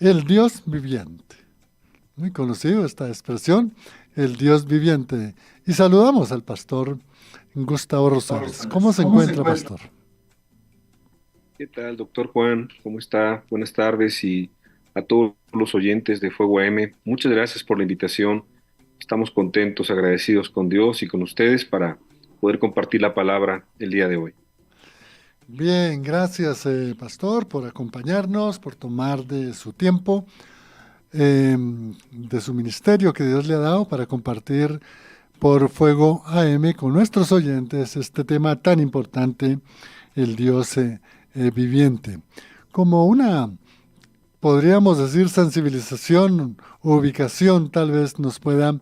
el Dios viviente. Muy conocido esta expresión, el Dios viviente. Y saludamos al pastor Gustavo Rosales. ¿Cómo se encuentra, pastor? ¿Qué tal, doctor Juan? ¿Cómo está? Buenas tardes y a todos los oyentes de Fuego AM. Muchas gracias por la invitación. Estamos contentos, agradecidos con Dios y con ustedes para poder compartir la palabra el día de hoy. Bien, gracias, pastor, por acompañarnos, por tomar de su tiempo, de su ministerio que Dios le ha dado para compartir por Fuego AM con nuestros oyentes este tema tan importante, el Dios viviente. Como una, podríamos decir, sensibilización o ubicación, tal vez nos pueda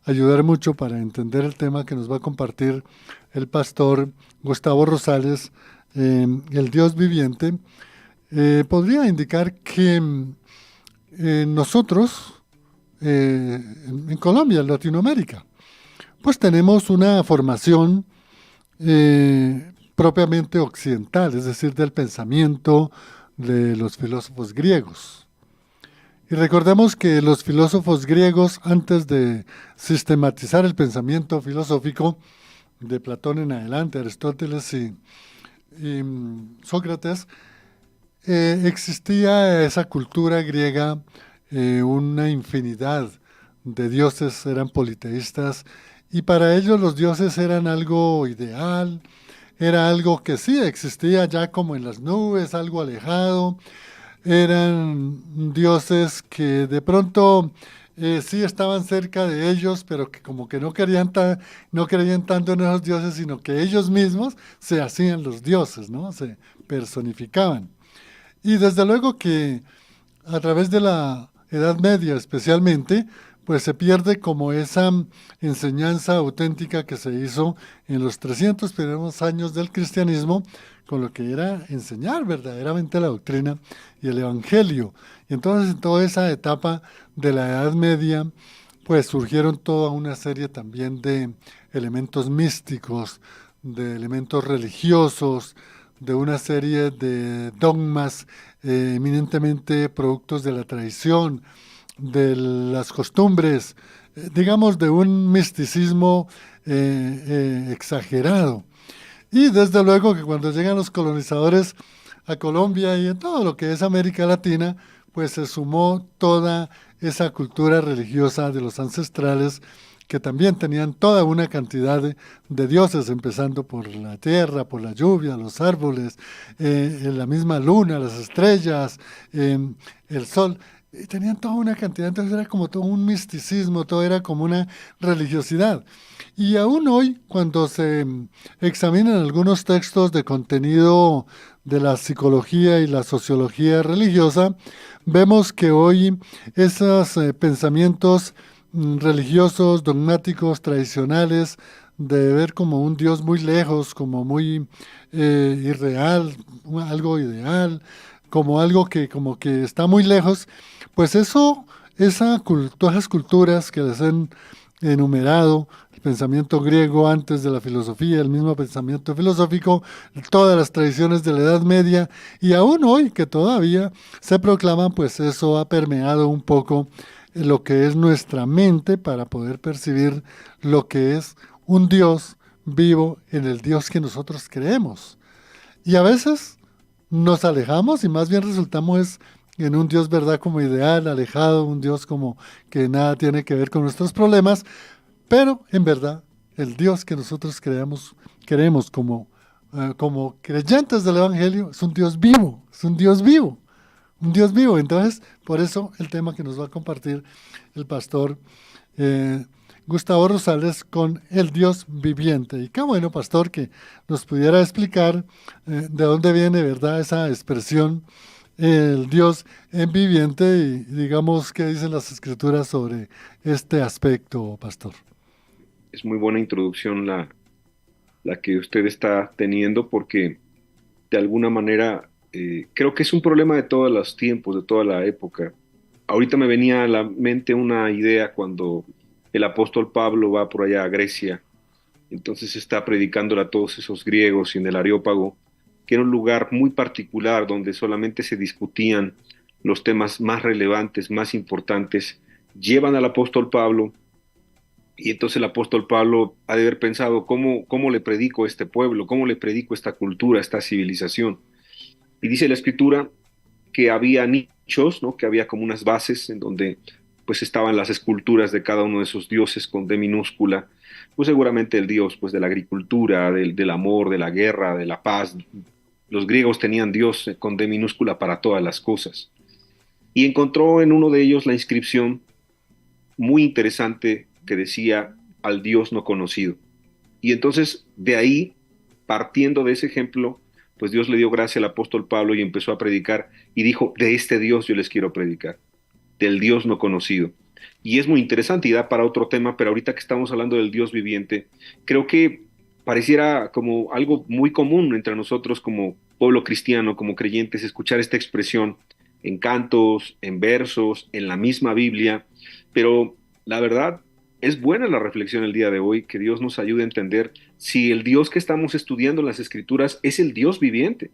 ayudar mucho para entender el tema que nos va a compartir el pastor Gustavo Rosales, el Dios viviente. Podría indicar que nosotros, en Colombia, en Latinoamérica, pues tenemos una formación propiamente occidental, es decir, del pensamiento de los filósofos griegos. Y recordemos que los filósofos griegos, antes de sistematizar el pensamiento filosófico de Platón en adelante, Aristóteles y Sócrates, existía esa cultura griega, una infinidad de dioses, eran politeístas, y para ellos los dioses eran algo ideal, era algo que sí existía ya como en las nubes, algo alejado, eran dioses que de pronto sí estaban cerca de ellos, pero que como que no creían tanto en esos dioses, sino que ellos mismos se hacían los dioses, ¿no? Se personificaban. Y desde luego que a través de la Edad Media especialmente, pues se pierde como esa enseñanza auténtica que se hizo en los 300 primeros años del cristianismo, con lo que era enseñar verdaderamente la doctrina y el evangelio. Y entonces en toda esa etapa de la Edad Media, pues surgieron toda una serie también de elementos místicos, de elementos religiosos, de una serie de dogmas eminentemente productos de la tradición, de las costumbres, digamos de un misticismo exagerado. Y desde luego que cuando llegan los colonizadores a Colombia y en todo lo que es América Latina, pues se sumó toda esa cultura religiosa de los ancestrales que también tenían toda una cantidad de dioses, empezando por la tierra, por la lluvia, los árboles, la misma luna, las estrellas, el sol. Y tenían toda una cantidad, entonces era como todo un misticismo, todo era como una religiosidad. Y aún hoy, cuando se examinan algunos textos de contenido de la psicología y la sociología religiosa, vemos que hoy esos pensamientos religiosos, dogmáticos, tradicionales, de ver como un Dios muy lejos, como muy irreal, algo ideal, como algo que como que está muy lejos, pues eso, todas esas culturas que les han enumerado, el pensamiento griego antes de la filosofía, el mismo pensamiento filosófico, todas las tradiciones de la Edad Media y aún hoy que todavía se proclaman, pues eso ha permeado un poco lo que es nuestra mente para poder percibir lo que es un Dios vivo en el Dios que nosotros creemos. Y a veces nos alejamos y más bien resultamos en un Dios, ¿verdad? Como ideal, alejado, un Dios como que nada tiene que ver con nuestros problemas, pero en verdad el Dios que nosotros queremos como creyentes del Evangelio es un Dios vivo, es un Dios vivo, un Dios vivo. Entonces, por eso el tema que nos va a compartir el pastor eh, Gustavo Rosales con el Dios viviente. Y qué bueno, pastor, que nos pudiera explicar de dónde viene, ¿verdad?, esa expresión, el Dios en viviente y digamos qué dicen las escrituras sobre este aspecto, pastor. Es muy buena introducción la que usted está teniendo porque de alguna manera creo que es un problema de todos los tiempos, de toda la época. Ahorita me venía a la mente una idea cuando el apóstol Pablo va por allá a Grecia. Entonces está predicándole a todos esos griegos y en el Areópago, que era un lugar muy particular donde solamente se discutían los temas más relevantes, más importantes, llevan al apóstol Pablo y entonces el apóstol Pablo ha de haber pensado, ¿cómo le predico a este pueblo? ¿Cómo le predico a esta cultura, a esta civilización? Y dice la escritura que había nichos, ¿no? Que había como unas bases en donde pues estaban las esculturas de cada uno de esos dioses con D minúscula, pues seguramente el dios pues de la agricultura, del amor, de la guerra, de la paz. Los griegos tenían dios con D minúscula para todas las cosas. Y encontró en uno de ellos la inscripción muy interesante que decía al Dios no conocido. Y entonces de ahí, partiendo de ese ejemplo, pues Dios le dio gracia al apóstol Pablo y empezó a predicar y dijo, de este Dios yo les quiero predicar, del Dios no conocido. Y es muy interesante y da para otro tema, pero ahorita que estamos hablando del Dios viviente, creo que pareciera como algo muy común entre nosotros como pueblo cristiano, como creyentes, escuchar esta expresión en cantos, en versos, en la misma Biblia, pero la verdad es buena la reflexión el día de hoy, que Dios nos ayude a entender si el Dios que estamos estudiando en las Escrituras es el Dios viviente,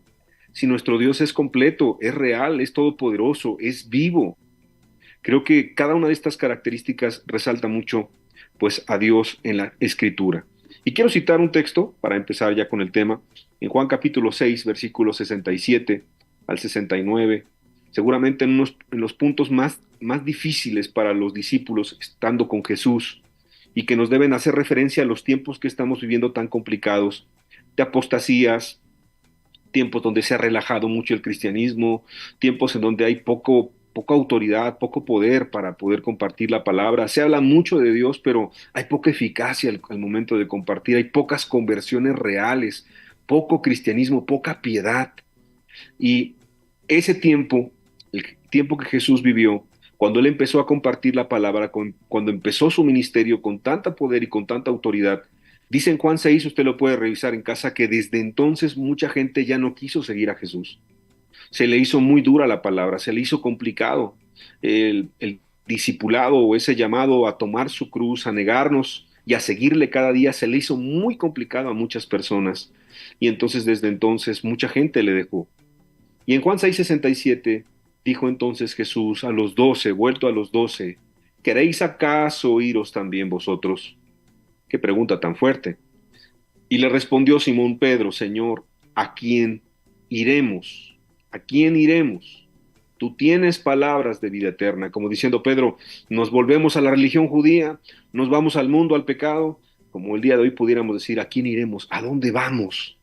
si nuestro Dios es completo, es real, es todopoderoso, es vivo. Creo que cada una de estas características resalta mucho pues a Dios en la Escritura. Y quiero citar un texto para empezar ya con el tema, en Juan capítulo 6, versículos 67 al 69, seguramente en los puntos más difíciles para los discípulos estando con Jesús y que nos deben hacer referencia a los tiempos que estamos viviendo tan complicados, de apostasías, tiempos donde se ha relajado mucho el cristianismo, tiempos en donde hay poca autoridad, poco poder para poder compartir la palabra. Se habla mucho de Dios, pero hay poca eficacia al momento de compartir, hay pocas conversiones reales, poco cristianismo, poca piedad. Y ese tiempo, el tiempo que Jesús vivió, cuando él empezó a compartir la palabra, cuando empezó su ministerio con tanta poder y con tanta autoridad, dice en Juan 6, usted lo puede revisar en casa, que desde entonces mucha gente ya no quiso seguir a Jesús. Se le hizo muy dura la palabra, se le hizo complicado el discipulado o ese llamado a tomar su cruz, a negarnos y a seguirle cada día, se le hizo muy complicado a muchas personas. Y entonces desde entonces mucha gente le dejó. Y en Juan 6:67 dijo entonces Jesús a los 12, vuelto a los 12, ¿queréis acaso iros también vosotros? Qué pregunta tan fuerte. Y le respondió Simón Pedro, Señor, ¿a quién iremos? ¿A quién iremos? Tú tienes palabras de vida eterna, como diciendo Pedro, nos volvemos a la religión judía, nos vamos al mundo, al pecado, como el día de hoy pudiéramos decir, ¿a quién iremos? ¿A dónde vamos?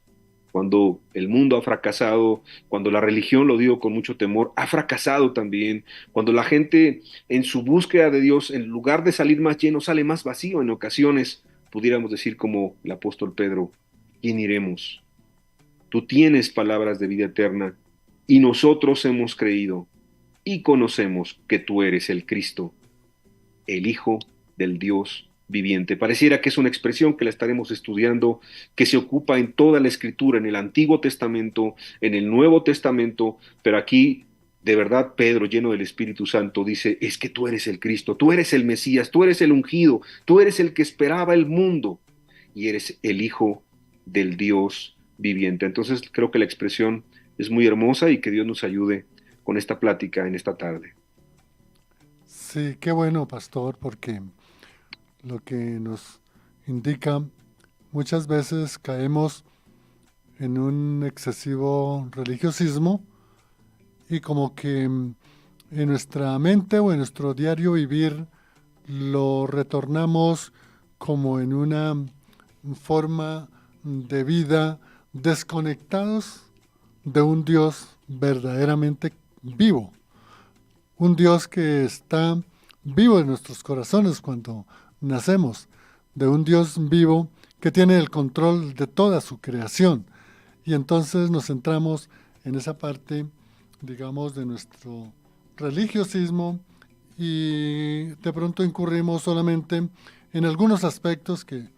Cuando el mundo ha fracasado, cuando la religión, lo digo con mucho temor, ha fracasado también, cuando la gente en su búsqueda de Dios, en lugar de salir más lleno, sale más vacío en ocasiones, pudiéramos decir como el apóstol Pedro, ¿quién iremos? Tú tienes palabras de vida eterna y nosotros hemos creído y conocemos que tú eres el Cristo, el Hijo del Dios viviente. Pareciera que es una expresión que la estaremos estudiando, que se ocupa en toda la escritura, en el Antiguo Testamento, en el Nuevo Testamento, pero aquí de verdad Pedro, lleno del Espíritu Santo, dice, es que tú eres el Cristo, tú eres el Mesías, tú eres el ungido, tú eres el que esperaba el mundo y eres el Hijo del Dios viviente. Entonces creo que la expresión es muy hermosa y que Dios nos ayude con esta plática en esta tarde. Sí, qué bueno, pastor, porque lo que nos indica, muchas veces caemos en un excesivo religiosismo y como que en nuestra mente o en nuestro diario vivir lo retornamos como en una forma de vida desconectados de un Dios verdaderamente vivo, un Dios que está vivo en nuestros corazones cuando nacemos, de un Dios vivo que tiene el control de toda su creación. Y entonces nos centramos en esa parte, digamos, de nuestro religiosismo y de pronto incurrimos solamente en algunos aspectos que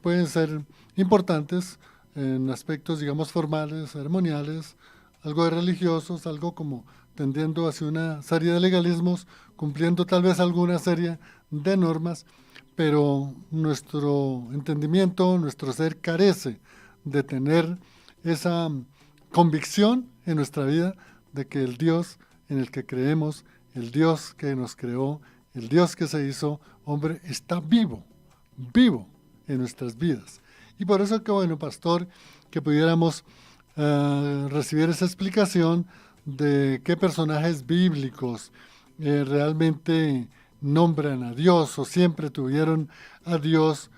pueden ser importantes, en aspectos, digamos, formales, ceremoniales, algo de religiosos, algo como tendiendo hacia una serie de legalismos, cumpliendo tal vez alguna serie de normas, pero nuestro entendimiento, nuestro ser carece de tener esa convicción en nuestra vida de que el Dios en el que creemos, el Dios que nos creó, el Dios que se hizo hombre, está vivo, vivo en nuestras vidas. Y por eso que bueno, pastor, que pudiéramos recibir esa explicación de qué personajes bíblicos realmente nombran a Dios o siempre tuvieron a Dios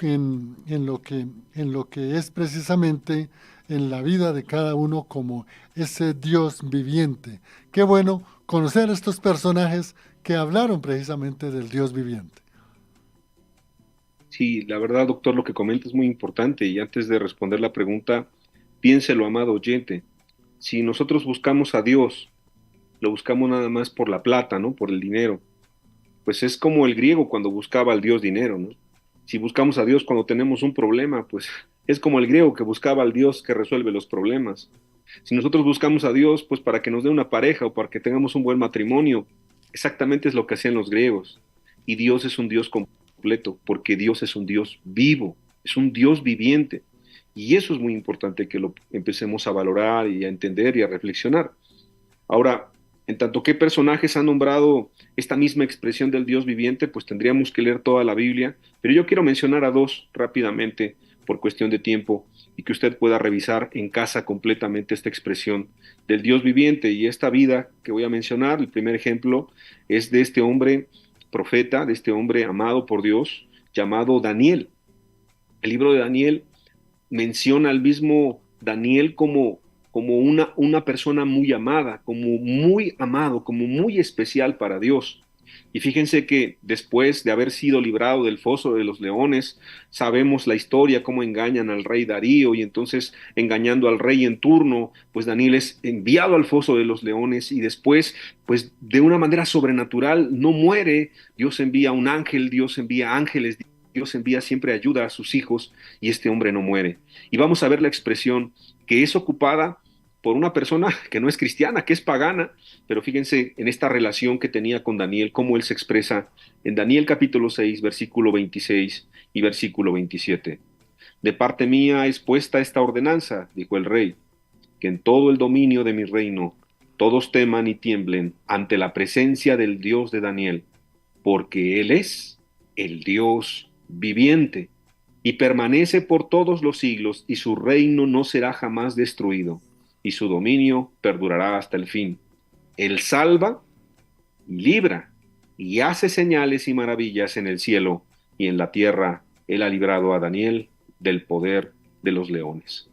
en lo que es precisamente en la vida de cada uno como ese Dios viviente. Qué bueno conocer a estos personajes que hablaron precisamente del Dios viviente. Sí, la verdad, doctor, lo que comenta es muy importante y antes de responder la pregunta, piénselo, amado oyente. Si nosotros buscamos a Dios, lo buscamos nada más por la plata, ¿no? Por el dinero. Pues es como el griego cuando buscaba al Dios dinero, ¿no? Si buscamos a Dios cuando tenemos un problema, pues es como el griego que buscaba al Dios que resuelve los problemas. Si nosotros buscamos a Dios, pues para que nos dé una pareja o para que tengamos un buen matrimonio, exactamente es lo que hacían los griegos. Y Dios es un Dios completo, porque Dios es un Dios vivo, es un Dios viviente. Y eso es muy importante que lo empecemos a valorar y a entender y a reflexionar. Ahora, en tanto que personajes han nombrado esta misma expresión del Dios viviente, pues tendríamos que leer toda la Biblia, pero yo quiero mencionar a dos rápidamente por cuestión de tiempo y que usted pueda revisar en casa completamente esta expresión del Dios viviente y esta vida que voy a mencionar. El primer ejemplo es de este hombre profeta, de este hombre amado por Dios, llamado Daniel. El libro de Daniel menciona al mismo Daniel como una persona muy amada, como muy amado, como muy especial para Dios. Y fíjense que después de haber sido librado del foso de los leones, sabemos la historia, cómo engañan al rey Darío y entonces engañando al rey en turno, pues Daniel es enviado al foso de los leones y después, pues de una manera sobrenatural, no muere. Dios envía un ángel, Dios envía ángeles, Dios envía siempre ayuda a sus hijos y este hombre no muere. Y vamos a ver la expresión que es ocupada por una persona que no es cristiana, que es pagana, pero fíjense en esta relación que tenía con Daniel, cómo él se expresa en Daniel capítulo 6, versículo 26 y versículo 27. De parte mía es puesta esta ordenanza, dijo el rey, que en todo el dominio de mi reino todos teman y tiemblen ante la presencia del Dios de Daniel, porque Él es el Dios viviente y permanece por todos los siglos y su reino no será jamás destruido y su dominio perdurará hasta el fin. Él salva y libra y hace señales y maravillas en el cielo y en la tierra. Él ha librado a Daniel del poder de los leones.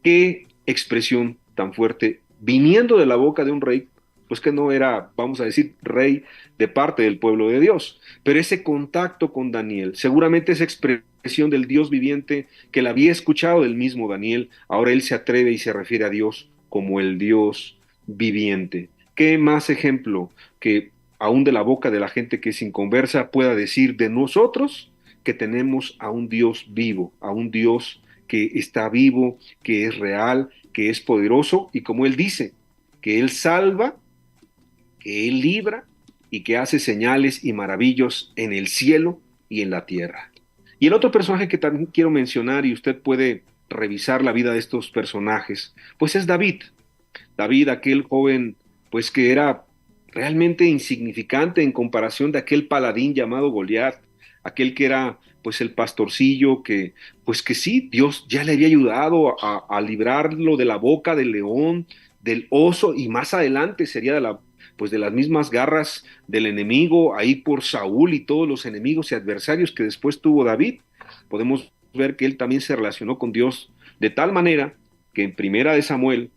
Qué expresión tan fuerte viniendo de la boca de un rey, pues que no era, vamos a decir, rey de parte del pueblo de Dios, pero ese contacto con Daniel, seguramente esa expresión del Dios viviente que la había escuchado del mismo Daniel, ahora él se atreve y se refiere a Dios como el Dios viviente. ¿Qué más ejemplo que aún de la boca de la gente que es inconversa pueda decir de nosotros que tenemos a un Dios vivo, a un Dios que está vivo, que es real, que es poderoso y como él dice, que él salva, que él libra y que hace señales y maravillas en el cielo y en la tierra. Y el otro personaje que también quiero mencionar y usted puede revisar la vida de estos personajes, pues es David. David, aquel joven, pues que era realmente insignificante en comparación de aquel paladín llamado Goliat, aquel que era pues el pastorcillo que, pues que sí, Dios ya le había ayudado a librarlo de la boca del león, del oso y más adelante sería de la pues de las mismas garras del enemigo ahí por Saúl y todos los enemigos y adversarios que después tuvo David. Podemos ver que él también se relacionó con Dios de tal manera que en Primera de Samuel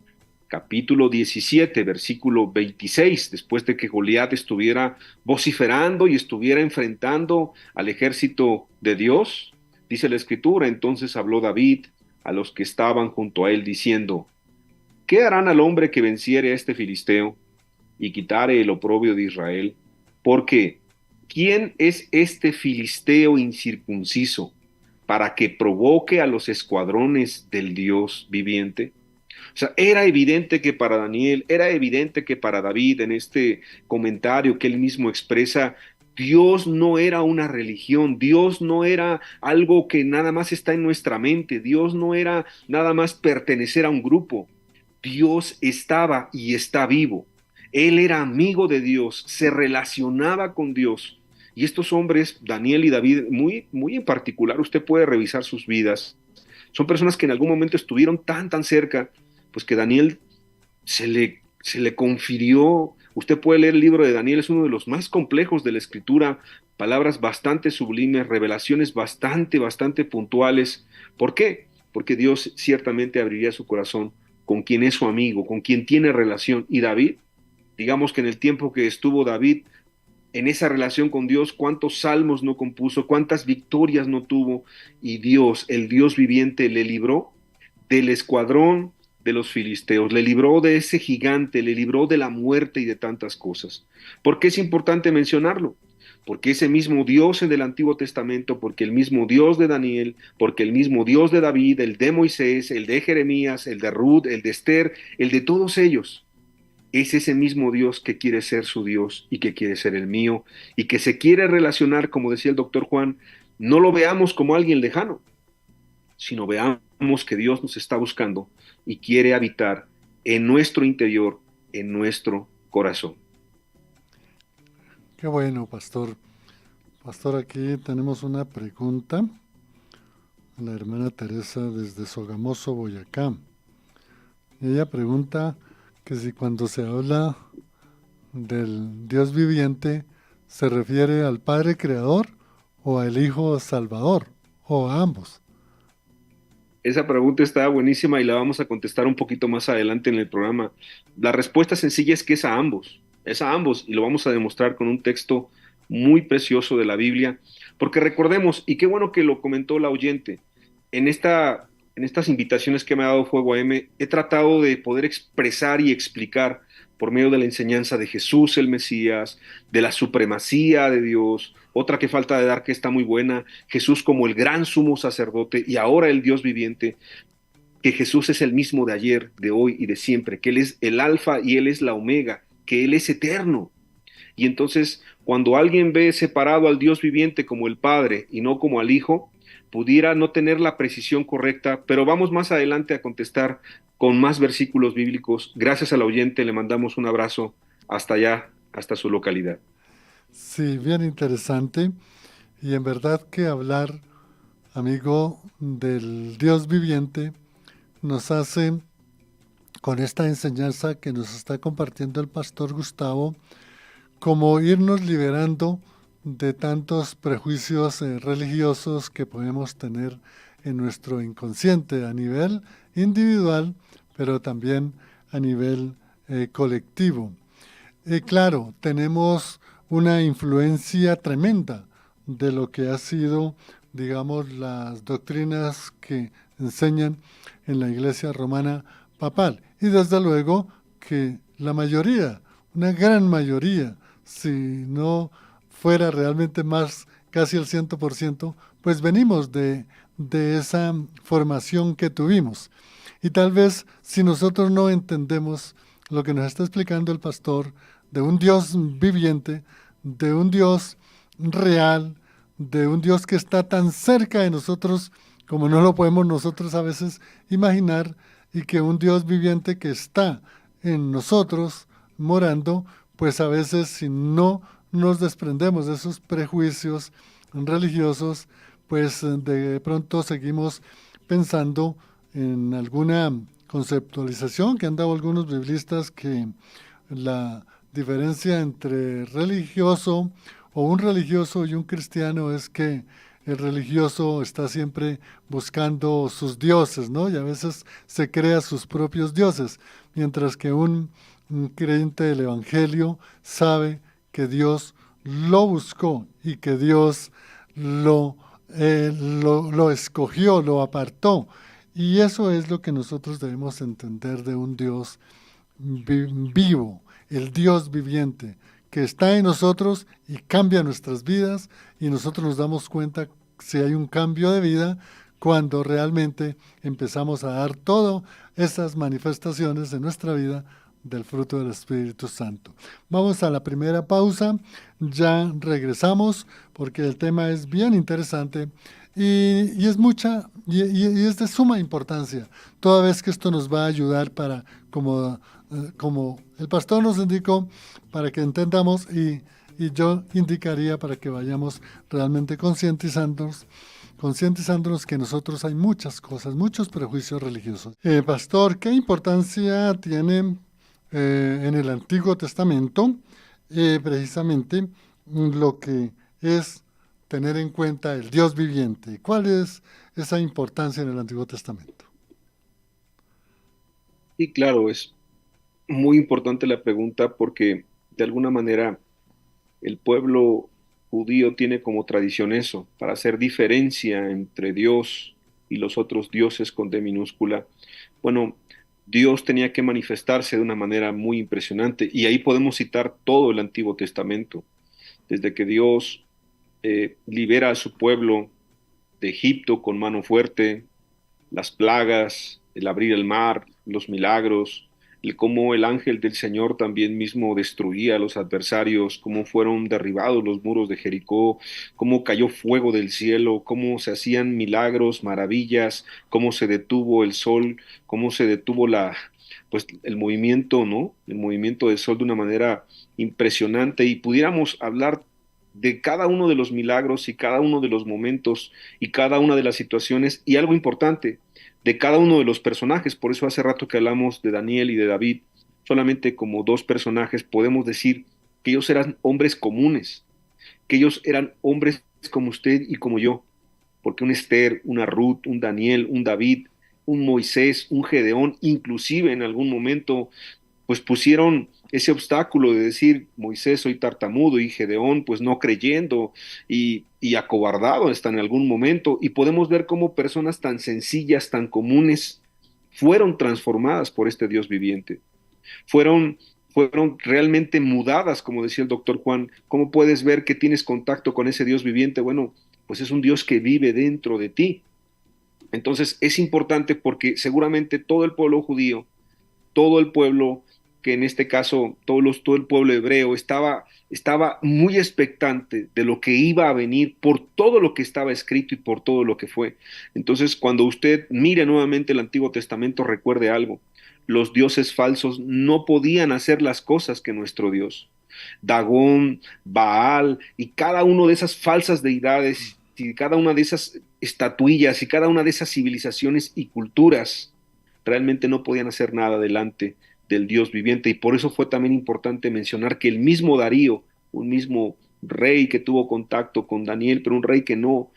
capítulo 17, versículo 26, después de que Goliat estuviera vociferando y estuviera enfrentando al ejército de Dios, dice la escritura, entonces habló David a los que estaban junto a él diciendo, ¿qué harán al hombre que venciere a este filisteo y quitare el oprobio de Israel? Porque, ¿quién es este filisteo incircunciso para que provoque a los escuadrones del Dios viviente? O sea, era evidente que para Daniel, era evidente que para David en este comentario que él mismo expresa, Dios no era una religión, Dios no era algo que nada más está en nuestra mente, Dios no era nada más pertenecer a un grupo, Dios estaba y está vivo. Él era amigo de Dios, se relacionaba con Dios. Y estos hombres, Daniel y David, muy en particular, usted puede revisar sus vidas. Son personas que en algún momento estuvieron tan cerca, pues que Daniel se le confirió. Usted puede leer el libro de Daniel, es uno de los más complejos de la escritura, palabras bastante sublimes, revelaciones bastante puntuales. ¿Por qué? Porque Dios ciertamente abriría su corazón con quien es su amigo, con quien tiene relación. Y David, digamos que en el tiempo que estuvo David en esa relación con Dios, cuántos salmos no compuso, cuántas victorias no tuvo, y Dios, el Dios viviente, le libró del escuadrón de los filisteos, le libró de ese gigante, le libró de la muerte y de tantas cosas. ¿Por qué es importante mencionarlo? Porque ese mismo Dios en el Antiguo Testamento, porque el mismo Dios de Daniel, porque el mismo Dios de David, el de Moisés, el de Jeremías, el de Ruth, el de Esther, el de todos ellos, es ese mismo Dios que quiere ser su Dios y que quiere ser el mío y que se quiere relacionar, como decía el doctor Juan, no lo veamos como alguien lejano, sino veamos que Dios nos está buscando y quiere habitar en nuestro interior, en nuestro corazón. Qué bueno, pastor. Pastor, aquí tenemos una pregunta. La hermana Teresa desde Sogamoso, Boyacá. Ella pregunta que si cuando se habla del Dios viviente se refiere al Padre Creador o al Hijo Salvador o a ambos. Esa pregunta está buenísima y la vamos a contestar un poquito más adelante en el programa. La respuesta sencilla es que es a ambos y lo vamos a demostrar con un texto muy precioso de la Biblia, porque recordemos, y qué bueno que lo comentó la oyente, en en estas invitaciones que me ha dado Fuego AM, he tratado de poder expresar y explicar por medio de la enseñanza de Jesús el Mesías, de la supremacía de Dios, otra que falta de dar que está muy buena, Jesús como el gran sumo sacerdote y ahora el Dios viviente, que Jesús es el mismo de ayer, de hoy y de siempre, que Él es el alfa y Él es la omega, que Él es eterno. Y entonces, cuando alguien ve separado al Dios viviente como el Padre y no como al Hijo, pudiera no tener la precisión correcta, pero vamos más adelante a contestar con más versículos bíblicos. Gracias al oyente, le mandamos un abrazo hasta allá, hasta su localidad. Sí, bien interesante. Y en verdad que hablar, amigo, del Dios viviente nos hace, con esta enseñanza que nos está compartiendo el pastor Gustavo, como irnos liberando de tantos prejuicios religiosos que podemos tener en nuestro inconsciente a nivel individual, pero también a nivel colectivo. Claro, tenemos una influencia tremenda de lo que ha sido, digamos, las doctrinas que enseñan en la Iglesia Romana Papal. Y desde luego que la mayoría, una gran mayoría, si no fuera realmente más, casi el 100%, pues venimos de esa formación que tuvimos. Y tal vez si nosotros no entendemos lo que nos está explicando el pastor de un Dios viviente, de un Dios real, de un Dios que está tan cerca de nosotros como no lo podemos nosotros a veces imaginar, y que un Dios viviente que está en nosotros morando, pues a veces si no nos desprendemos de esos prejuicios religiosos, pues de pronto seguimos pensando en alguna conceptualización que han dado algunos biblistas, que la diferencia entre religioso o un religioso y un cristiano es que el religioso está siempre buscando sus dioses, ¿no? Y a veces se crea sus propios dioses, mientras que un creyente del Evangelio sabe que Dios lo buscó y que Dios lo escogió, lo apartó. Y eso es lo que nosotros debemos entender de un Dios vivo, el Dios viviente, que está en nosotros y cambia nuestras vidas, y nosotros nos damos cuenta si hay un cambio de vida cuando realmente empezamos a dar todas esas manifestaciones de nuestra vida del fruto del Espíritu Santo. Vamos a la primera pausa, ya regresamos porque el tema es bien interesante y es y es de suma importancia, toda vez que esto nos va a ayudar para, como el pastor nos indicó, para que entendamos y yo indicaría para que vayamos realmente concientizándonos que nosotros hay muchas cosas, muchos prejuicios religiosos. Pastor, ¿qué importancia tiene en el Antiguo Testamento precisamente lo que es tener en cuenta el Dios viviente? ¿Cuál es esa importancia en el Antiguo Testamento? Y claro, es muy importante la pregunta porque de alguna manera el pueblo judío tiene como tradición eso, para hacer diferencia entre Dios y los otros dioses con D minúscula. Bueno, Dios tenía que manifestarse de una manera muy impresionante y ahí podemos citar todo el Antiguo Testamento, desde que Dios libera a su pueblo de Egipto con mano fuerte, las plagas, el abrir el mar, los milagros, el cómo el ángel del Señor también mismo destruía a los adversarios, cómo fueron derribados los muros de Jericó, cómo cayó fuego del cielo, cómo se hacían milagros, maravillas, cómo se detuvo el sol, cómo se detuvo pues el movimiento, ¿no? El movimiento del sol de una manera impresionante y pudiéramos hablar de cada uno de los milagros y cada uno de los momentos y cada una de las situaciones y algo importante, de cada uno de los personajes. Por eso hace rato que hablamos de Daniel y de David, solamente como dos personajes podemos decir que ellos eran hombres comunes, que ellos eran hombres como usted y como yo, porque un Esther, una Ruth, un Daniel, un David, un Moisés, un Gedeón, inclusive en algún momento pues pusieron ese obstáculo de decir, Moisés soy tartamudo y Gedeón pues no creyendo y acobardado hasta en algún momento. Y podemos ver cómo personas tan sencillas, tan comunes, fueron transformadas por este Dios viviente. Fueron realmente mudadas, como decía el doctor Juan. ¿Cómo puedes ver que tienes contacto con ese Dios viviente? Bueno, pues es un Dios que vive dentro de ti. Entonces es importante porque seguramente todo el pueblo judío, todo el pueblo, que en este caso todo el pueblo hebreo estaba muy expectante de lo que iba a venir por todo lo que estaba escrito y por todo lo que fue. Entonces, cuando usted mire nuevamente el Antiguo Testamento, recuerde algo. Los dioses falsos no podían hacer las cosas que nuestro Dios. Dagón, Baal y cada una de esas falsas deidades y cada una de esas estatuillas y cada una de esas civilizaciones y culturas realmente no podían hacer nada delante del Dios viviente. Y por eso fue también importante mencionar que el mismo Darío, un mismo rey que tuvo contacto con Daniel, pero un rey que no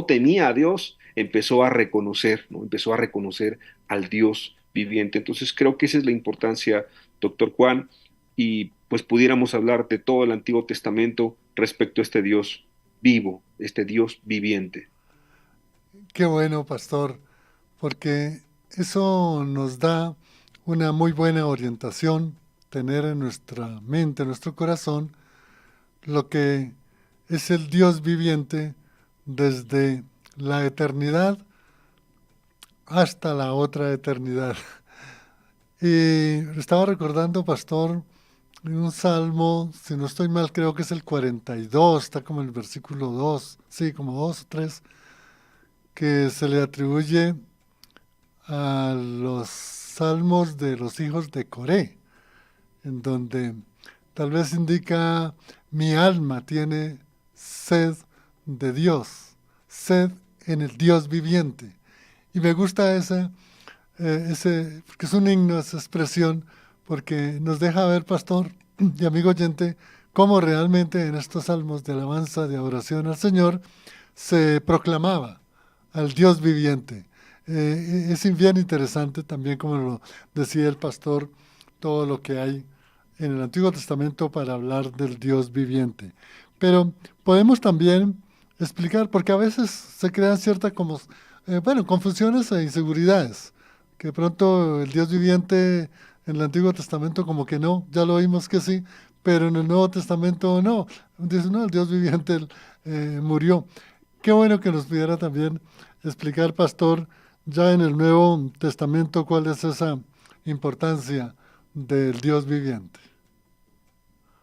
temía a Dios, empezó a reconocer, ¿no? Empezó a reconocer al Dios viviente. Entonces creo que esa es la importancia, doctor Juan, y pues pudiéramos hablar de todo el Antiguo Testamento respecto a este Dios vivo, este Dios viviente. Qué bueno, pastor, porque eso nos da una muy buena orientación, tener en nuestra mente, en nuestro corazón, lo que es el Dios viviente desde la eternidad hasta la otra eternidad. Y estaba recordando, pastor, en un salmo, si no estoy mal, creo que es el 42, está como en el versículo 2, sí, como 2 o 3, que se le atribuye a los salmos de los hijos de Coré, en donde tal vez indica, mi alma tiene sed de Dios, sed en el Dios viviente. Y me gusta porque es un himno, esa expresión, porque nos deja ver, pastor y amigo oyente, cómo realmente en estos salmos de alabanza, de adoración al Señor, se proclamaba al Dios viviente. Es bien interesante también, como lo decía el pastor, todo lo que hay en el Antiguo Testamento para hablar del Dios viviente. Pero podemos también explicar, porque a veces se crean ciertas confusiones e inseguridades, que de pronto el Dios viviente en el Antiguo Testamento como que no, ya lo oímos que sí, pero en el Nuevo Testamento no. Dice, no, el Dios viviente murió. Qué bueno que nos pudiera también explicar, pastor, ya en el Nuevo Testamento cuál es esa importancia del Dios viviente.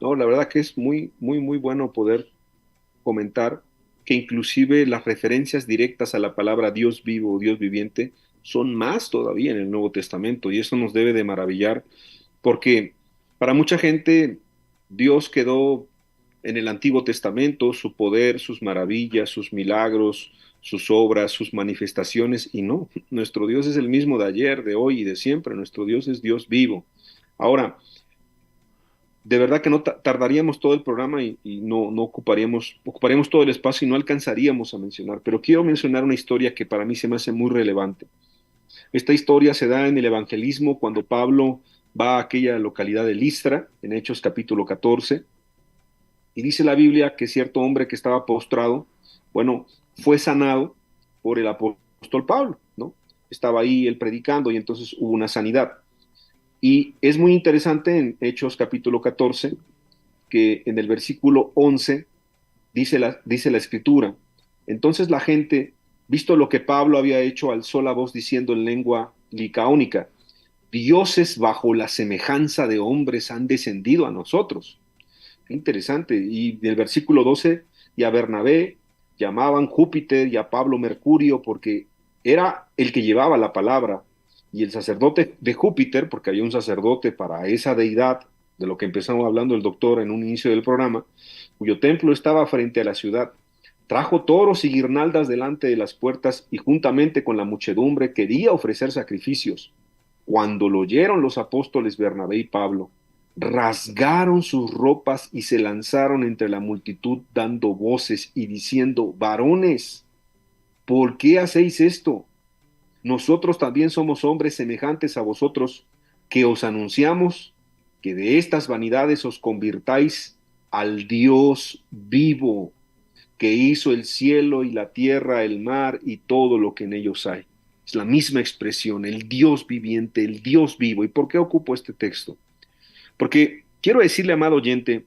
No, la verdad que es muy, muy, muy bueno poder comentar que inclusive las referencias directas a la palabra Dios vivo o Dios viviente son más todavía en el Nuevo Testamento y eso nos debe de maravillar porque para mucha gente Dios quedó en el Antiguo Testamento, su poder, sus maravillas, sus milagros, sus obras, sus manifestaciones y no, nuestro Dios es el mismo de ayer, de hoy y de siempre, nuestro Dios es Dios vivo. Ahora, de verdad que no tardaríamos todo el programa y no ocuparíamos todo el espacio y no alcanzaríamos a mencionar, pero quiero mencionar una historia que para mí se me hace muy relevante. Esta historia se da en el evangelismo cuando Pablo va a aquella localidad de Listra, en Hechos capítulo 14, y dice la Biblia que cierto hombre que estaba postrado, bueno, fue sanado por el apóstol Pablo, ¿no? Estaba ahí él predicando y entonces hubo una sanidad. Y es muy interesante en Hechos capítulo 14 que en el versículo 11 dice la escritura. Entonces la gente, visto lo que Pablo había hecho, alzó la voz diciendo en lengua licaónica, dioses bajo la semejanza de hombres han descendido a nosotros. Qué interesante. Y del versículo 12, y a Bernabé llamaban Júpiter y a Pablo Mercurio porque era el que llevaba la palabra. Y el sacerdote de Júpiter, porque había un sacerdote para esa deidad, de lo que empezamos hablando el doctor en un inicio del programa, cuyo templo estaba frente a la ciudad, trajo toros y guirnaldas delante de las puertas y juntamente con la muchedumbre quería ofrecer sacrificios. Cuando lo oyeron los apóstoles Bernabé y Pablo, rasgaron sus ropas y se lanzaron entre la multitud dando voces y diciendo, varones, ¿por qué hacéis esto? Nosotros también somos hombres semejantes a vosotros, que os anunciamos que de estas vanidades os convirtáis al Dios vivo, que hizo el cielo y la tierra, el mar y todo lo que en ellos hay. Es la misma expresión, el Dios viviente, el Dios vivo. ¿Y por qué ocupo este texto? Porque quiero decirle, amado oyente,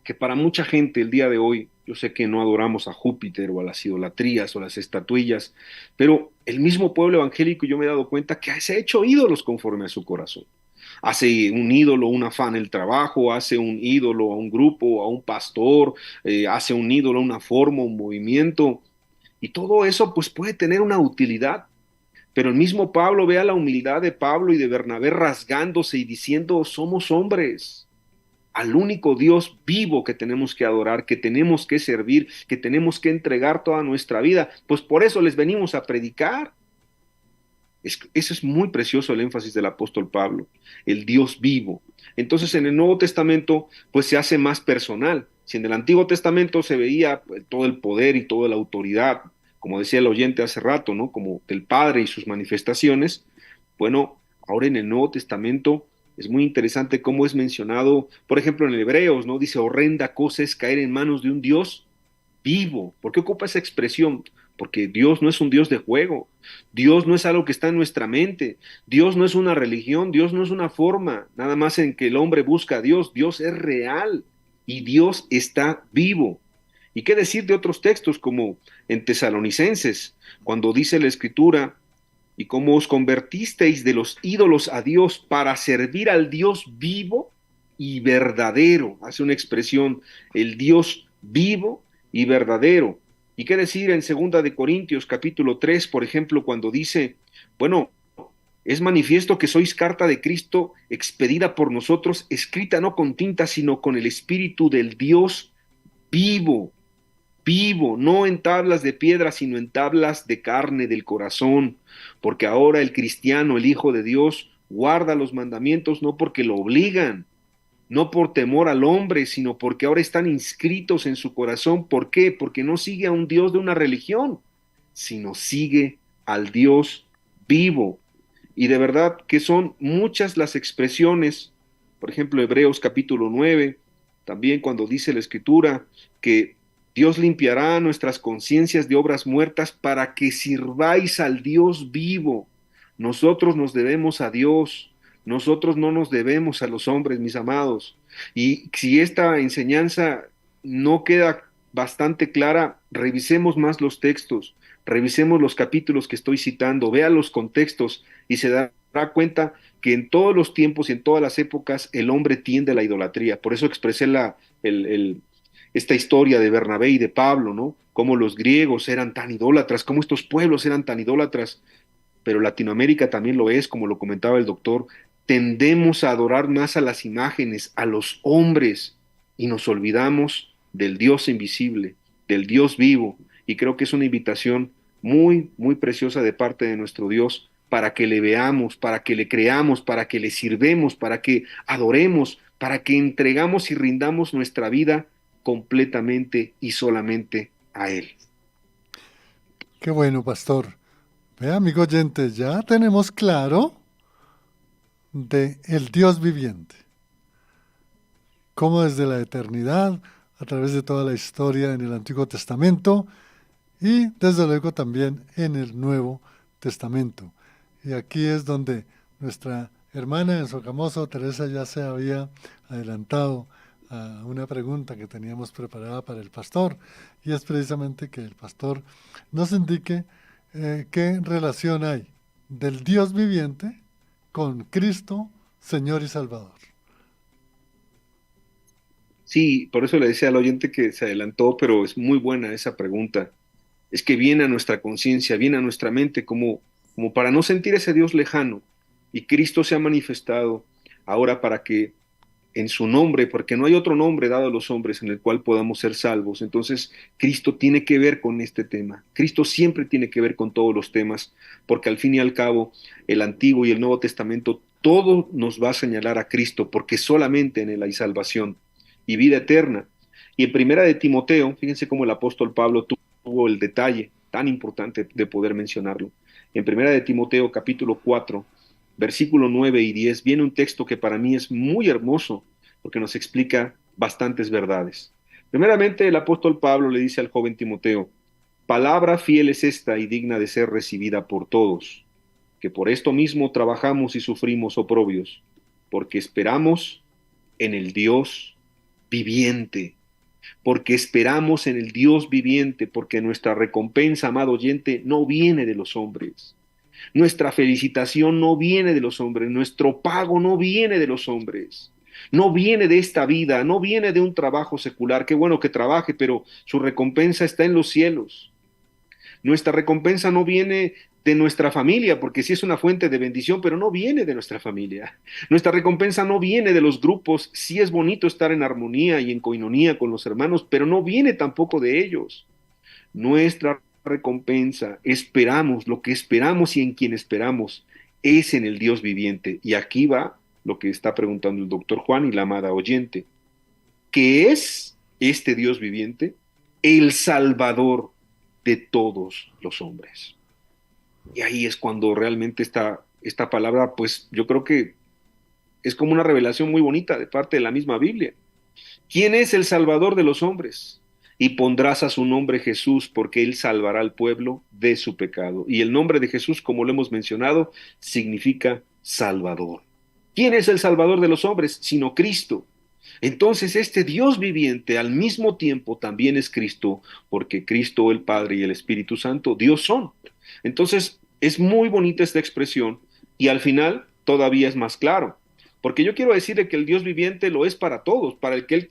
que para mucha gente el día de hoy, yo sé que no adoramos a Júpiter o a las idolatrías o a las estatuillas, pero el mismo pueblo evangélico yo me he dado cuenta que se ha hecho ídolos conforme a su corazón. Hace un ídolo, un afán el trabajo, hace un ídolo a un grupo, a un pastor, hace un ídolo a una forma, un movimiento, y todo eso pues puede tener una utilidad, pero el mismo Pablo, vea la humildad de Pablo y de Bernabé rasgándose y diciendo, somos hombres, al único Dios vivo que tenemos que adorar, que tenemos que servir, que tenemos que entregar toda nuestra vida. Pues por eso les venimos a predicar. Eso es muy precioso el énfasis del apóstol Pablo, el Dios vivo. Entonces en el Nuevo Testamento pues se hace más personal. Si en el Antiguo Testamento se veía todo el poder y toda la autoridad, como decía el oyente hace rato, ¿no? Como del Padre y sus manifestaciones, bueno, ahora en el Nuevo Testamento es muy interesante cómo es mencionado, por ejemplo en el Hebreos, ¿no? Dice, horrenda cosa es caer en manos de un Dios vivo. ¿Por qué ocupa esa expresión? Porque Dios no es un Dios de juego. Dios no es algo que está en nuestra mente. Dios no es una religión. Dios no es una forma, nada más en que el hombre busca a Dios. Dios es real y Dios está vivo. ¿Y qué decir de otros textos como en Tesalonicenses, cuando dice la Escritura, y cómo os convertisteis de los ídolos a Dios para servir al Dios vivo y verdadero? Hace una expresión, el Dios vivo y verdadero. ¿Y qué decir en Segunda de Corintios capítulo 3, por ejemplo, cuando dice, bueno, es manifiesto que sois carta de Cristo expedida por nosotros, escrita no con tinta, sino con el Espíritu del Dios vivo, vivo, no en tablas de piedra, sino en tablas de carne del corazón, porque ahora el cristiano, el Hijo de Dios, guarda los mandamientos no porque lo obligan, no por temor al hombre, sino porque ahora están inscritos en su corazón. ¿Por qué? Porque no sigue a un Dios de una religión, sino sigue al Dios vivo. Y de verdad que son muchas las expresiones, por ejemplo, Hebreos capítulo 9, también cuando dice la Escritura que Dios limpiará nuestras conciencias de obras muertas para que sirváis al Dios vivo. Nosotros nos debemos a Dios, nosotros no nos debemos a los hombres, mis amados. Y si esta enseñanza no queda bastante clara, revisemos más los textos, revisemos los capítulos que estoy citando, vea los contextos y se dará cuenta que en todos los tiempos y en todas las épocas el hombre tiende a la idolatría. Por eso expresé esta historia de Bernabé y de Pablo, ¿no? Cómo los griegos eran tan idólatras, cómo estos pueblos eran tan idólatras, pero Latinoamérica también lo es, como lo comentaba el doctor. Tendemos a adorar más a las imágenes, a los hombres, y nos olvidamos del Dios invisible, del Dios vivo, y creo que es una invitación muy, muy preciosa de parte de nuestro Dios para que le veamos, para que le creamos, para que le sirvemos, para que adoremos, para que entregamos y rindamos nuestra vida completamente y solamente a Él. Qué bueno, pastor. Vea, amigo oyente, ya tenemos claro de el Dios viviente, cómo desde la eternidad, a través de toda la historia en el Antiguo Testamento y desde luego también en el Nuevo Testamento. Y aquí es donde nuestra hermana en Sogamoso, Teresa, ya se había adelantado a una pregunta que teníamos preparada para el pastor, y es precisamente que el pastor nos indique qué relación hay del Dios viviente con Cristo, Señor y Salvador. Sí, por eso le decía al oyente que se adelantó, pero es muy buena esa pregunta. Es que viene a nuestra conciencia, viene a nuestra mente como para no sentir ese Dios lejano. Y Cristo se ha manifestado ahora para que en su nombre, porque no hay otro nombre dado a los hombres en el cual podamos ser salvos. Entonces, Cristo tiene que ver con este tema. Cristo siempre tiene que ver con todos los temas, porque al fin y al cabo, el Antiguo y el Nuevo Testamento, todo nos va a señalar a Cristo, porque solamente en Él hay salvación y vida eterna. Y en Primera de Timoteo, fíjense cómo el apóstol Pablo tuvo el detalle tan importante de poder mencionarlo. En Primera de Timoteo, capítulo 4, versículo 9 y 10, viene un texto que para mí es muy hermoso porque nos explica bastantes verdades. Primeramente, el apóstol Pablo le dice al joven Timoteo, palabra fiel es esta y digna de ser recibida por todos, que por esto mismo trabajamos y sufrimos oprobios, porque esperamos en el Dios viviente, porque esperamos en el Dios viviente, porque nuestra recompensa, amado oyente, no viene de los hombres. Nuestra felicitación no viene de los hombres, nuestro pago no viene de los hombres, no viene de esta vida, no viene de un trabajo secular. Qué bueno que trabaje, pero su recompensa está en los cielos. Nuestra recompensa no viene de nuestra familia, porque sí es una fuente de bendición, pero no viene de nuestra familia. Nuestra recompensa no viene de los grupos, sí es bonito estar en armonía y en coinonía con los hermanos, pero no viene tampoco de ellos. Nuestra recompensa, esperamos, lo que esperamos y en quien esperamos es en el Dios viviente. Y aquí va lo que está preguntando el doctor Juan y la amada oyente. ¿Qué es este Dios viviente? El Salvador de todos los hombres. Y ahí es cuando realmente esta palabra, pues yo creo que es como una revelación muy bonita de parte de la misma Biblia. ¿Quién es el Salvador de los hombres? Y pondrás a su nombre Jesús, porque él salvará al pueblo de su pecado. Y el nombre de Jesús, como lo hemos mencionado, significa Salvador. ¿Quién es el Salvador de los hombres? Sino Cristo. Entonces este Dios viviente al mismo tiempo también es Cristo, porque Cristo, el Padre y el Espíritu Santo, Dios son. Entonces es muy bonita esta expresión y al final todavía es más claro, porque yo quiero decirle que el Dios viviente lo es para todos, para el que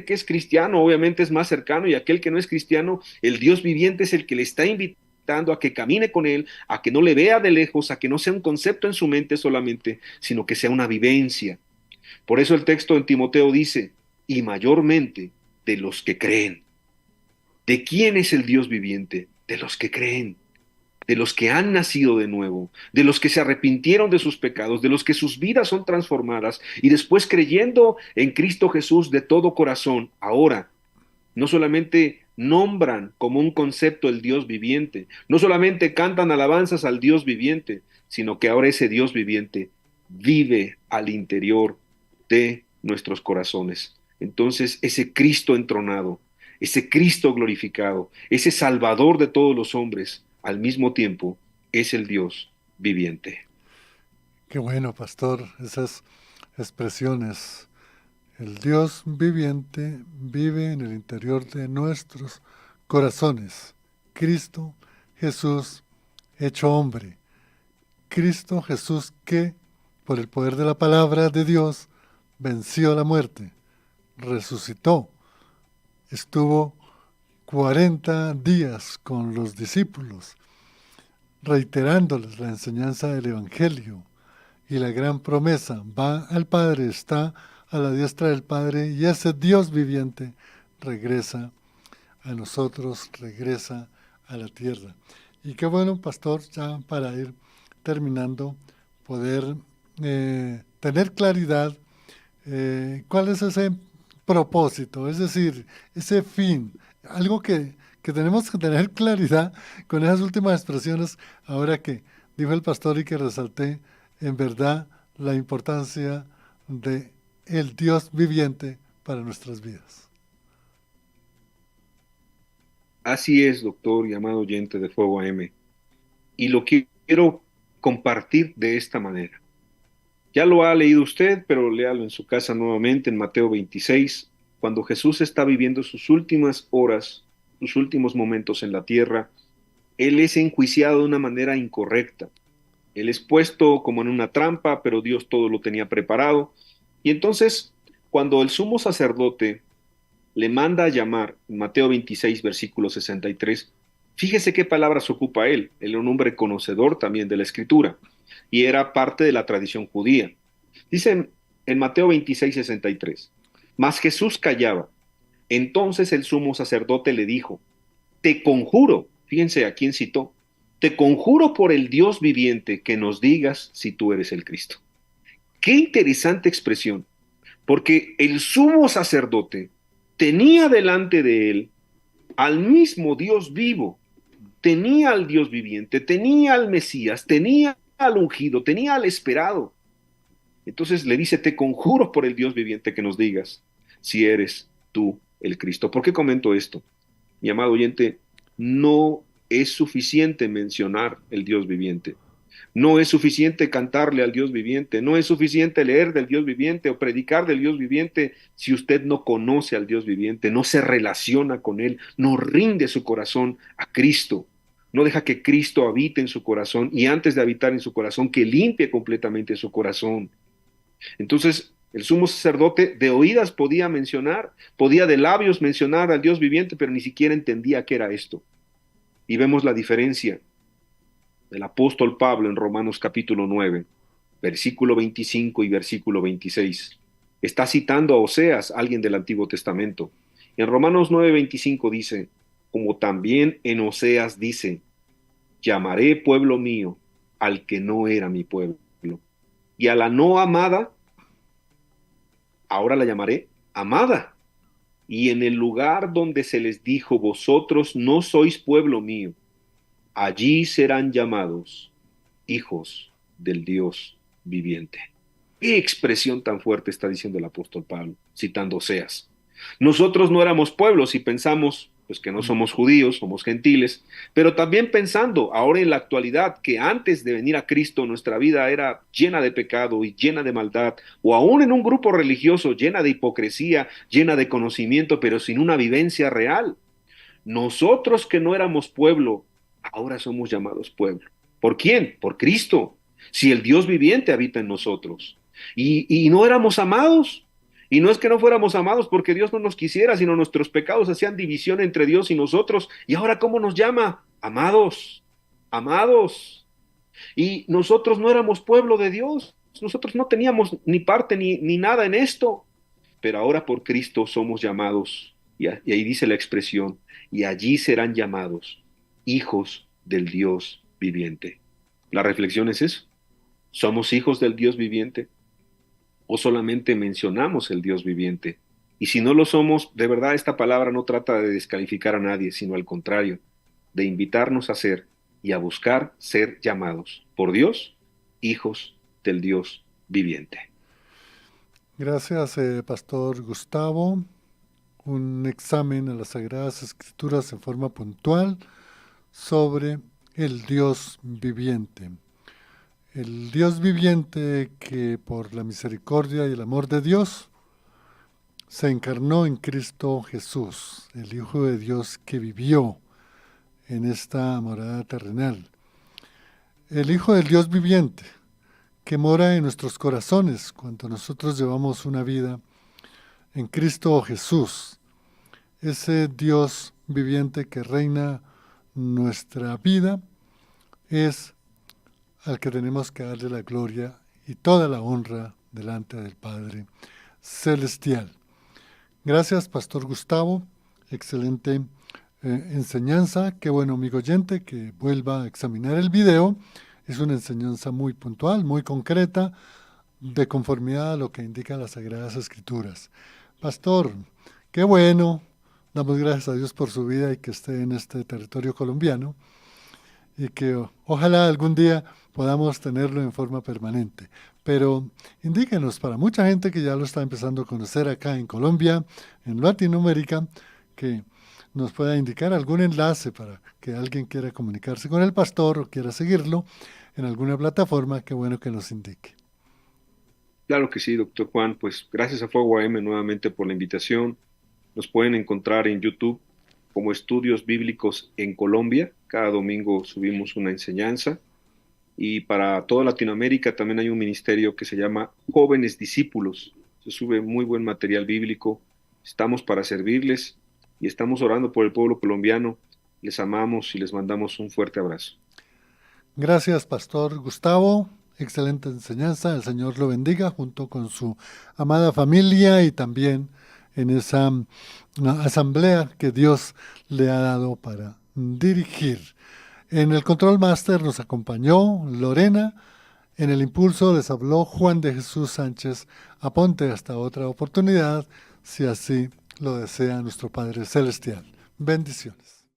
es cristiano obviamente es más cercano y aquel que no es cristiano, el Dios viviente es el que le está invitando a que camine con él, a que no le vea de lejos, a que no sea un concepto en su mente solamente, sino que sea una vivencia. Por eso el texto en Timoteo dice, y mayormente de los que creen. ¿De quién es el Dios viviente? De los que creen, de los que han nacido de nuevo, de los que se arrepintieron de sus pecados, de los que sus vidas son transformadas y después creyendo en Cristo Jesús de todo corazón, ahora no solamente nombran como un concepto el Dios viviente, no solamente cantan alabanzas al Dios viviente, sino que ahora ese Dios viviente vive al interior de nuestros corazones. Entonces, ese Cristo entronado, ese Cristo glorificado, ese Salvador de todos los hombres, al mismo tiempo es el Dios viviente. Qué bueno, pastor, esas expresiones. El Dios viviente vive en el interior de nuestros corazones. Cristo Jesús hecho hombre. Cristo Jesús que por el poder de la palabra de Dios, venció la muerte, resucitó, estuvo 40 días con los discípulos, reiterándoles la enseñanza del Evangelio y la gran promesa, va al Padre, está a la diestra del Padre y ese Dios viviente regresa a nosotros, regresa a la tierra. Y qué bueno, pastor, ya para ir terminando, poder tener claridad cuál es ese propósito, es decir, ese fin, algo que tenemos que tener claridad con esas últimas expresiones, ahora que dijo el pastor y que resalté en verdad la importancia de el Dios viviente para nuestras vidas. Así es, doctor y amado oyente de Fuego AM. Y lo quiero compartir de esta manera. Ya lo ha leído usted, pero léalo en su casa nuevamente en Mateo 26, cuando Jesús está viviendo sus últimas horas, sus últimos momentos en la tierra. Él es enjuiciado de una manera incorrecta. Él es puesto como en una trampa, pero Dios todo lo tenía preparado. Y entonces, cuando el sumo sacerdote le manda a llamar, en Mateo 26, versículo 63, fíjese qué palabras ocupa él. Él era un hombre conocedor también de la Escritura y era parte de la tradición judía. Dice en Mateo 26, 63, mas Jesús callaba. Entonces el sumo sacerdote le dijo, te conjuro, fíjense a quién citó, te conjuro por el Dios viviente que nos digas si tú eres el Cristo. Qué interesante expresión, porque el sumo sacerdote tenía delante de él al mismo Dios vivo, tenía al Dios viviente, tenía al Mesías, tenía al ungido, tenía al esperado. Entonces le dice, te conjuro por el Dios viviente que nos digas si eres tú el Cristo. ¿Por qué comento esto? Mi amado oyente, no es suficiente mencionar el Dios viviente. No es suficiente cantarle al Dios viviente, no es suficiente leer del Dios viviente o predicar del Dios viviente si usted no conoce al Dios viviente, no se relaciona con Él, no rinde su corazón a Cristo, no deja que Cristo habite en su corazón y antes de habitar en su corazón, que limpie completamente su corazón. Entonces, el sumo sacerdote de oídas podía mencionar, podía de labios mencionar al Dios viviente, pero ni siquiera entendía qué era esto. Y vemos la diferencia del apóstol Pablo en Romanos capítulo 9, versículo 25 y versículo 26. Está citando a Oseas, alguien del Antiguo Testamento. En Romanos 9, 25 dice, como también en Oseas dice, llamaré pueblo mío al que no era mi pueblo, y a la no amada, ahora la llamaré amada. Y en el lugar donde se les dijo, vosotros no sois pueblo mío, allí serán llamados hijos del Dios viviente. ¿Qué expresión tan fuerte está diciendo el apóstol Pablo, citando Oseas? Nosotros no éramos pueblos y pensamos, pues que no somos judíos, somos gentiles, pero también pensando ahora en la actualidad que antes de venir a Cristo nuestra vida era llena de pecado y llena de maldad, o aún en un grupo religioso llena de hipocresía, llena de conocimiento, pero sin una vivencia real. Nosotros que no éramos pueblo, ahora somos llamados pueblo. ¿Por quién? Por Cristo. Si el Dios viviente habita en nosotros. Y no éramos amados. Y no es que no fuéramos amados porque Dios no nos quisiera, sino nuestros pecados hacían división entre Dios y nosotros. ¿Y ahora cómo nos llama? Amados, amados. Y nosotros no éramos pueblo de Dios. Nosotros no teníamos ni parte ni nada en esto. Pero ahora por Cristo somos llamados. Y ahí dice la expresión, y allí serán llamados hijos del Dios viviente. La reflexión es eso. ¿Somos hijos del Dios viviente? ¿O solamente mencionamos el Dios viviente? Y si no lo somos, de verdad esta palabra no trata de descalificar a nadie, sino al contrario, de invitarnos a ser y a buscar ser llamados por Dios, hijos del Dios viviente. Gracias, Pastor Gustavo. Un examen a las Sagradas Escrituras en forma puntual sobre el Dios viviente. El Dios viviente que por la misericordia y el amor de Dios se encarnó en Cristo Jesús, el Hijo de Dios que vivió en esta morada terrenal. El Hijo del Dios viviente que mora en nuestros corazones cuando nosotros llevamos una vida en Cristo Jesús, ese Dios viviente que reina nuestra vida, es al que tenemos que darle la gloria y toda la honra delante del Padre Celestial. Gracias, Pastor Gustavo. Excelente enseñanza. Qué bueno, amigo oyente, que vuelva a examinar el video. Es una enseñanza muy puntual, muy concreta, de conformidad a lo que indican las Sagradas Escrituras. Pastor, qué bueno. Damos gracias a Dios por su vida y que esté en este territorio colombiano y que ojalá algún día podamos tenerlo en forma permanente. Pero indíquenos, para mucha gente que ya lo está empezando a conocer acá en Colombia, en Latinoamérica, que nos pueda indicar algún enlace para que alguien quiera comunicarse con el pastor o quiera seguirlo en alguna plataforma, qué bueno que nos indique. Claro que sí, doctor Juan. Pues gracias a Fuego AM nuevamente por la invitación. Nos pueden encontrar en YouTube como Estudios Bíblicos en Colombia. Cada domingo subimos una enseñanza. Y para toda Latinoamérica también hay un ministerio que se llama Jóvenes Discípulos. Se sube muy buen material bíblico. Estamos para servirles y estamos orando por el pueblo colombiano. Les amamos y les mandamos un fuerte abrazo. Gracias, Pastor Gustavo. Excelente enseñanza. El Señor lo bendiga junto con su amada familia y también en esa asamblea que Dios le ha dado para dirigir. En el Control Master nos acompañó Lorena. En el impulso les habló Juan de Jesús Sánchez. Aponte hasta otra oportunidad, si así lo desea nuestro Padre Celestial. Bendiciones.